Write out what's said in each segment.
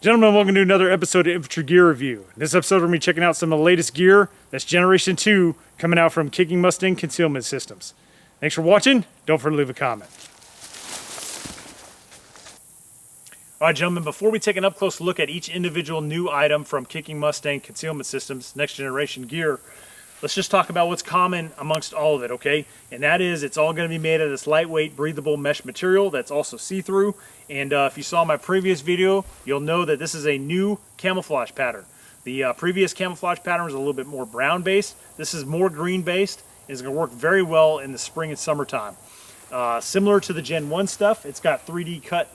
Gentlemen, welcome to another episode of Infantry Gear Review. In this episode, we're going to be checking out some of the latest gear. That's Generation 2 coming out from Kicking Mustang Concealment Systems. Thanks for watching. Don't forget to leave a comment. All right, gentlemen, before we take an up-close look at each individual new item from Kicking Mustang Concealment Systems, next generation gear, let's just talk about what's common amongst all of it, okay? And that is, it's all going to be made of this lightweight, breathable mesh material that's also see-through. And if you saw my previous video, you'll know that this is a new camouflage pattern. The previous camouflage pattern was a little bit more brown-based. This is more green-based, and it's going to work very well in the spring and summertime. Similar to the Gen 1 stuff, it's got 3D cut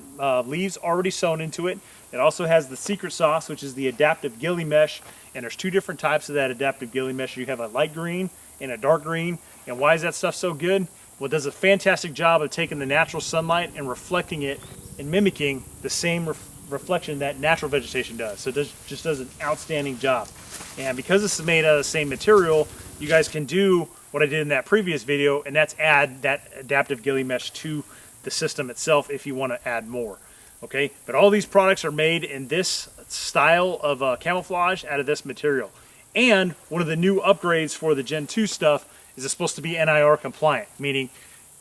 leaves already sewn into it. It also has the secret sauce, which is the adaptive ghillie mesh, and there's two different types of that adaptive ghillie mesh. You have a light green and a dark green. And why is that stuff so good? Well, it does a fantastic job of taking the natural sunlight and reflecting it and mimicking the same reflection that natural vegetation does. So it just does an outstanding job. And because this is made out of the same material, you guys can do what I did in that previous video, and that's add that adaptive ghillie mesh to the system itself if you want to add more. Okay, but all these products are made in this style of camouflage out of this material. And one of the new upgrades for the Gen 2 stuff is it's supposed to be NIR compliant, meaning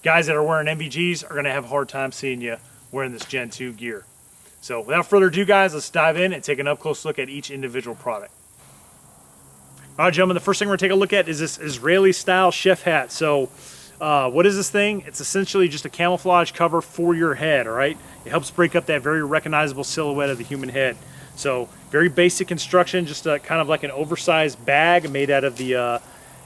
guys that are wearing MVGs are going to have a hard time seeing you wearing this Gen 2 gear. So without further ado, guys, let's dive in and take an up-close look at each individual product. All right, gentlemen, the first thing we're going to take a look at is this Israeli-style chef hat. So what is this thing? It's essentially just a camouflage cover for your head, all right? It helps break up that very recognizable silhouette of the human head. So very basic construction, just kind of like an oversized bag made out of the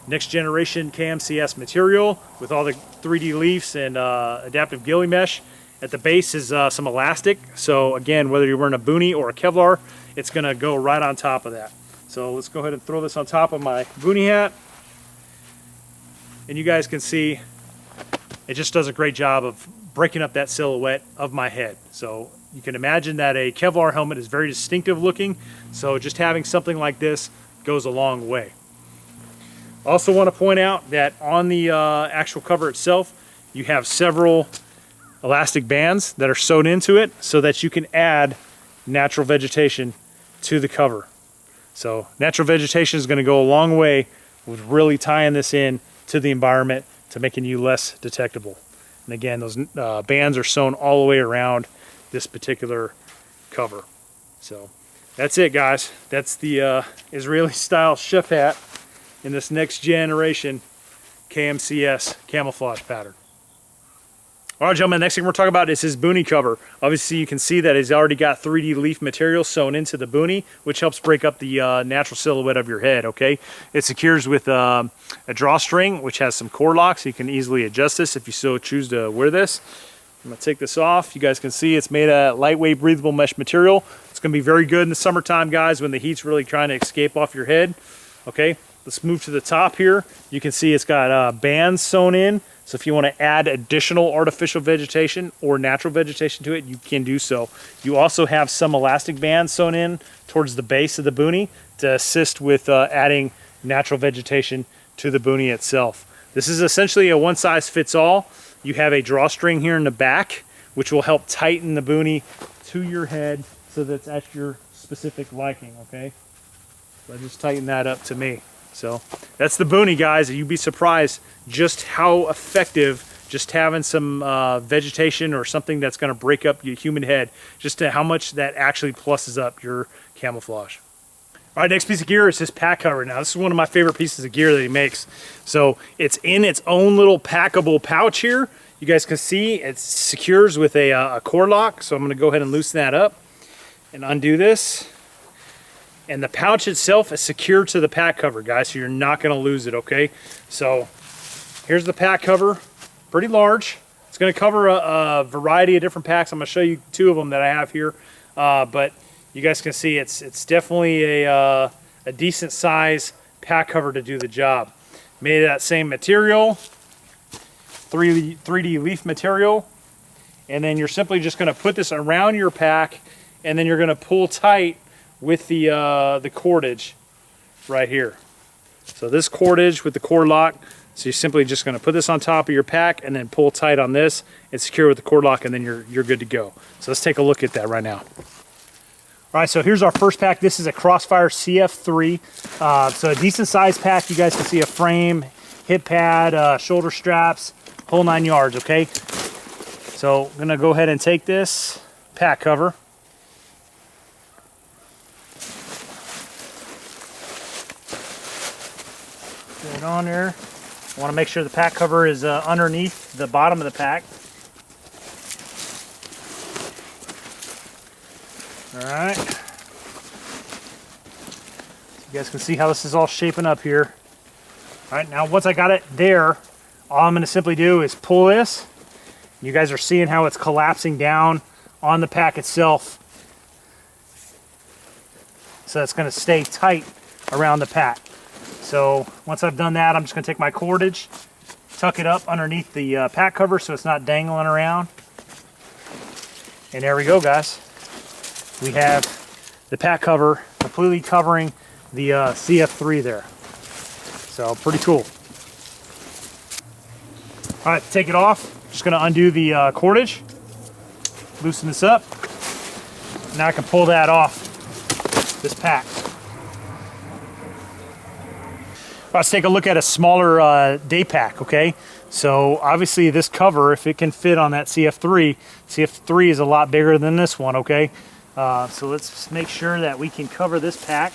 next generation Kmcs material with all the 3D leaves and adaptive ghillie mesh. At the base is some elastic. So again, whether you're wearing a Boonie or a Kevlar, it's going to go right on top of that. So let's go ahead and throw this on top of my Boonie hat. And you guys can see it just does a great job of breaking up that silhouette of my head. So you can imagine that a Kevlar helmet is very distinctive looking. So just having something like this goes a long way. Also want to point out that on the actual cover itself, you have several elastic bands that are sewn into it so that you can add natural vegetation to the cover. So natural vegetation is going to go a long way with really tying this in to the environment to making you less detectable. And again, those bands are sewn all the way around this particular cover. So that's it, guys. That's the Israeli style chef hat in this next generation KMCS camouflage pattern. All right, gentlemen, next thing we're talking about is his Boonie cover. Obviously, you can see that he's already got 3D leaf material sewn into the Boonie, which helps break up the natural silhouette of your head, okay? It secures with a drawstring, which has some core locks. So you can easily adjust this if you so choose to wear this. I'm gonna take this off. You guys can see it's made of lightweight, breathable mesh material. It's gonna be very good in the summertime, guys, when the heat's really trying to escape off your head, okay? Let's move to the top here. You can see it's got bands sewn in. So if you want to add additional artificial vegetation or natural vegetation to it, you can do so. You also have some elastic bands sewn in towards the base of the Boonie to assist with adding natural vegetation to the Boonie itself. This is essentially a one-size-fits-all. You have a drawstring here in the back, which will help tighten the Boonie to your head so that's at your specific liking, okay? So I just tighten that up to me. So that's the Boonie, guys. You'd be surprised just how effective just having some vegetation or something that's going to break up your human head, just to how much that actually pluses up your camouflage. All right, next piece of gear is his pack cover. Now, this is one of my favorite pieces of gear that he makes. So it's in its own little packable pouch here. You guys can see it secures with a core lock. So I'm going to go ahead and loosen that up and undo this. And the pouch itself is secured to the pack cover, guys, so you're not going to lose it, okay? So here's the pack cover, pretty large. It's going to cover a variety of different packs. I'm going to show you two of them that I have here. But you guys can see it's definitely a decent size pack cover to do the job. Made of that same material, 3D leaf material. And then you're simply just going to put this around your pack, and then you're going to pull tight with the cordage right here. So this cordage with the cord lock, so you're simply just going to put this on top of your pack and then pull tight on this and secure with the cord lock, and then you're good to go. So let's take a look at that right now. All right, so here's our first pack. This is a Crossfire CF3. So a decent sized pack. You guys can see a frame, hip pad, shoulder straps, whole 9 yards, okay? So I'm gonna go ahead and take this pack cover. Get it on there. I wanna make sure the pack cover is underneath the bottom of the pack. All right. So you guys can see how this is all shaping up here. All right, now once I got it there, all I'm gonna simply do is pull this. You guys are seeing how it's collapsing down on the pack itself. So it's gonna stay tight around the pack. So once I've done that, I'm just gonna take my cordage, tuck it up underneath the pack cover so it's not dangling around. And there we go, guys. We have the pack cover completely covering the CF3 there. So pretty cool. All right, to take it off, just gonna undo the cordage, loosen this up. Now I can pull that off this pack. Let's take a look at a smaller day pack, okay? So obviously this cover, if it can fit on that CF3 is a lot bigger than this one, okay? So let's make sure that we can cover this pack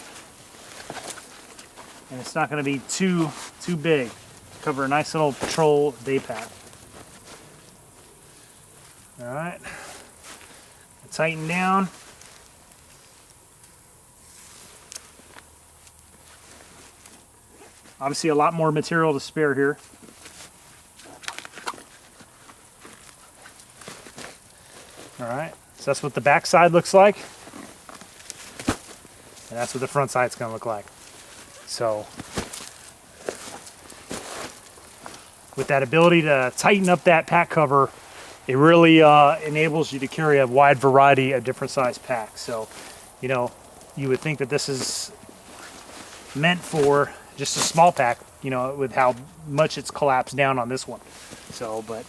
and it's not going to be too big. Cover a nice little patrol day pack. All right, tighten down. Obviously a lot more material to spare here. All right, so that's what the back side looks like. And that's what the front side's gonna look like. So, with that ability to tighten up that pack cover, it really enables you to carry a wide variety of different size packs. So, you know, you would think that this is meant for just a small pack, you know, with how much it's collapsed down on this one. So, but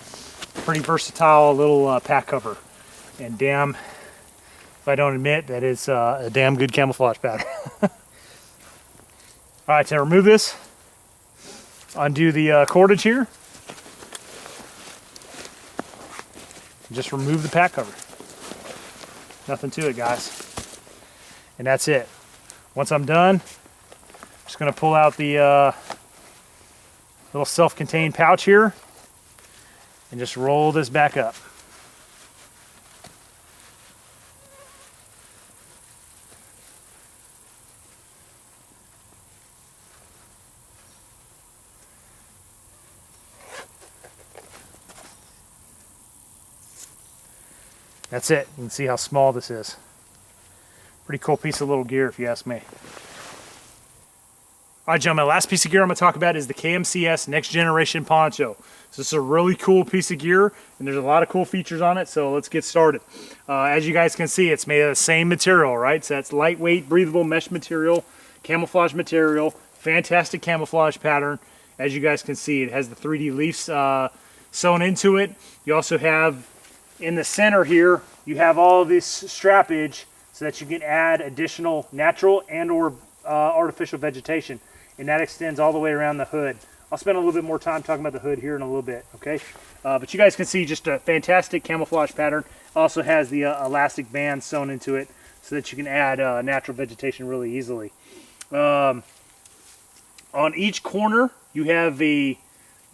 pretty versatile little pack cover. And damn, if I don't admit, that is a damn good camouflage pattern. All right, to remove this, undo the cordage here. Just remove the pack cover. Nothing to it, guys. And that's it. Once I'm done, I'm just gonna pull out the little self-contained pouch here and just roll this back up. That's it. You can see how small this is. Pretty cool piece of little gear, if you ask me. All right, gentlemen, last piece of gear I'm going to talk about is the KMCS Next Generation Poncho. So this is a really cool piece of gear, and there's a lot of cool features on it, so let's get started. As you guys can see, it's made of the same material, right? So that's lightweight, breathable mesh material, camouflage material, fantastic camouflage pattern. As you guys can see, it has the 3D leaves sewn into it. You also have, in the center here, you have all of this strappage so that you can add additional natural and or artificial vegetation. And that extends all the way around the hood. I'll spend a little bit more time talking about the hood here in a little bit, okay? But you guys can see just a fantastic camouflage pattern. Also has the elastic band sewn into it so that you can add natural vegetation really easily. On each corner, you have a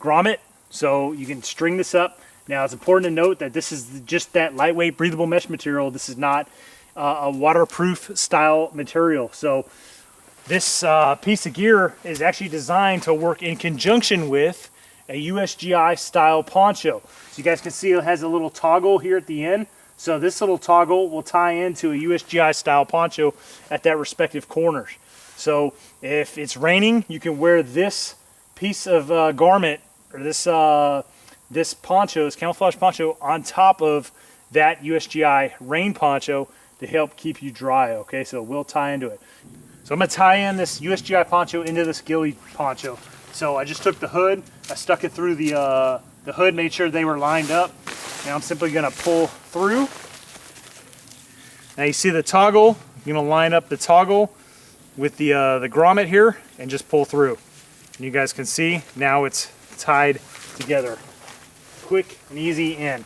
grommet, so you can string this up. Now, it's important to note that this is just that lightweight, breathable mesh material. This is not a waterproof style material. So this piece of gear is actually designed to work in conjunction with a USGI style poncho. So you guys can see it has a little toggle here at the end. So this little toggle will tie into a USGI style poncho at that respective corners. So if it's raining, you can wear this piece of garment, or this poncho, this camouflage poncho, on top of that USGI rain poncho to help keep you dry, okay? So it will tie into it. So I'm gonna tie in this USGI poncho into this Ghillie poncho. So I just took the hood, I stuck it through the hood, made sure they were lined up. Now I'm simply gonna pull through. Now you see the toggle you're gonna line up the toggle with the grommet here and just pull through. And you guys can see now it's tied together. Quick and easy in.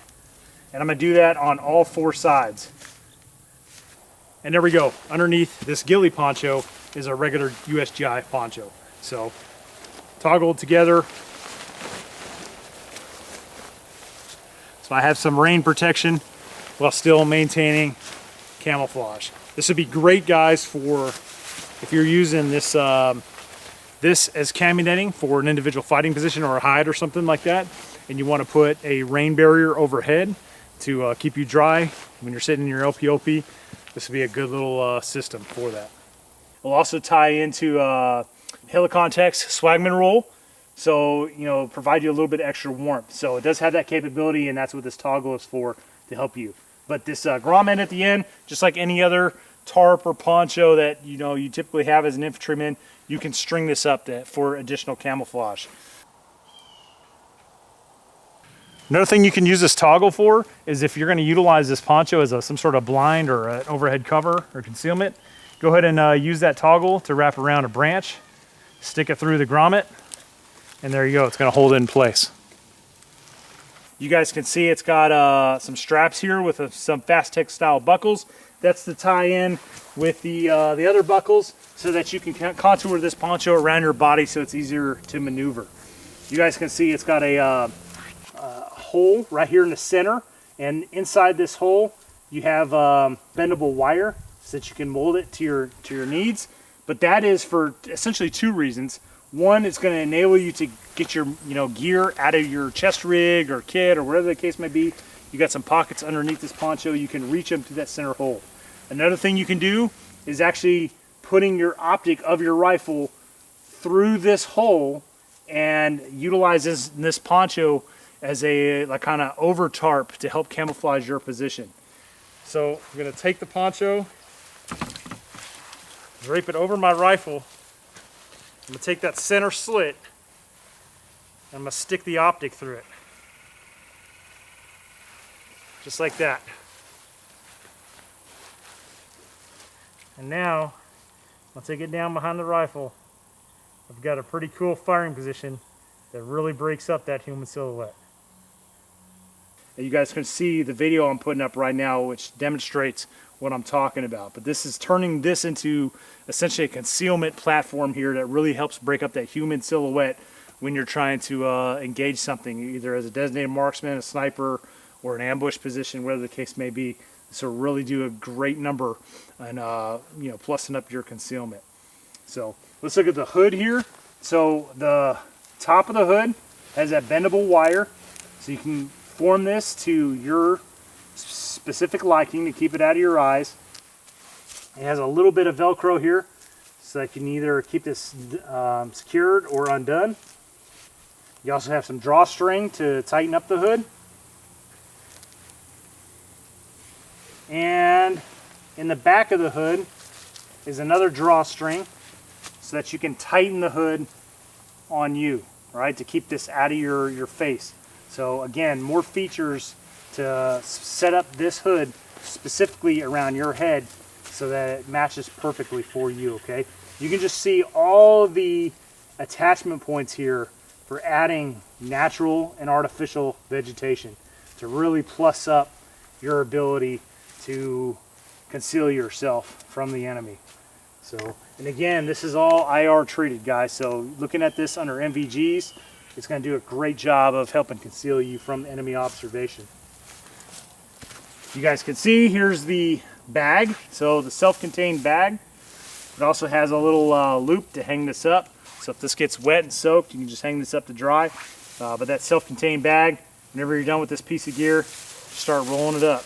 And I'm gonna do that on all 4 sides. And there we go. Underneath this ghillie poncho is a regular USGI poncho. So toggled together. So I have some rain protection while still maintaining camouflage. This would be great, guys, for if you're using this this as cami netting for an individual fighting position or a hide or something like that, and you want to put a rain barrier overhead to keep you dry when you're sitting in your LPOP. This would be a good little system for that. We'll also tie into Helicontex Swagman roll, so provide you a little bit extra warmth. So it does have that capability, and that's what this toggle is for, to help you. But this grommet at the end, just like any other tarp or poncho that you typically have as an infantryman, you can string this up for additional camouflage. Another thing you can use this toggle for is if you're going to utilize this poncho as some sort of blind or an overhead cover or concealment, go ahead and use that toggle to wrap around a branch, stick it through the grommet, and there you go. It's going to hold it in place. You guys can see it's got some straps here with some Fast-Tech style buckles. That's to tie in with the other buckles so that you can contour this poncho around your body so it's easier to maneuver. You guys can see it's got a hole right here in the center, and inside this hole you have bendable wire so that you can mold it to your needs. But that is for essentially 2 reasons. One, it's going to enable you to get your gear out of your chest rig or kit or whatever the case may be. You got some pockets underneath this poncho, you can reach them through that center hole. Another thing you can do is actually putting your optic of your rifle through this hole and utilize this poncho as a kind of over tarp to help camouflage your position. So I'm going to take the poncho, drape it over my rifle. I'm going to take that center slit and I'm going to stick the optic through it. Just like that. And now I'll take it down behind the rifle. I've got a pretty cool firing position that really breaks up that human silhouette. And you guys can see the video I'm putting up right now, which demonstrates what I'm talking about. But this is turning this into essentially a concealment platform here that really helps break up that human silhouette when you're trying to engage something, either as a designated marksman, a sniper, or an ambush position, whatever the case may be. So really do a great number and plussing up your concealment. So let's look at the hood here. So the top of the hood has that bendable wire, so you can form this to your specific liking to keep it out of your eyes. It has a little bit of Velcro here, so that you can either keep this secured or undone. You also have some drawstring to tighten up the hood. And in the back of the hood is another drawstring so that you can tighten the hood on you, right, to keep this out of your face. So again, more features to set up this hood specifically around your head so that it matches perfectly for you, okay? You can just see all the attachment points here for adding natural and artificial vegetation to really plus up your ability to conceal yourself from the enemy. So, and again, this is all IR treated, guys. So looking at this under MVGs, it's going to do a great job of helping conceal you from enemy observation. You guys can see here's the bag. So the self-contained bag. It also has a little loop to hang this up. So if this gets wet and soaked, you can just hang this up to dry. But that self-contained bag, whenever you're done with this piece of gear, start rolling it up.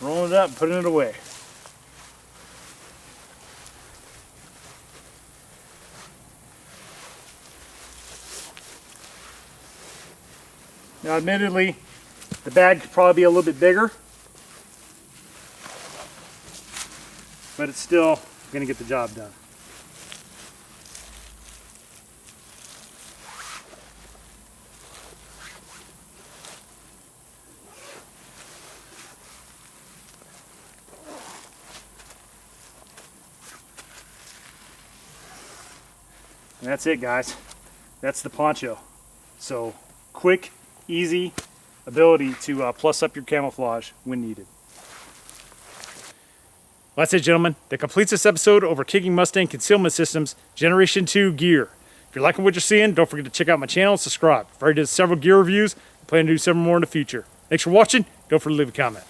Rolling it up and putting it away. Now admittedly, the bag could probably be a little bit bigger, but it's still going to get the job done. And that's it, guys. That's the poncho. So quick, easy ability to plus up your camouflage when needed. Well, that's it, gentlemen. That completes this episode over Kicking Mustang Concealment Systems Generation 2 gear. If you're liking what you're seeing, don't forget to check out my channel and subscribe. I've already did several gear reviews. I plan to do several more in the future. Thanks for watching. Don't forget to leave a comment.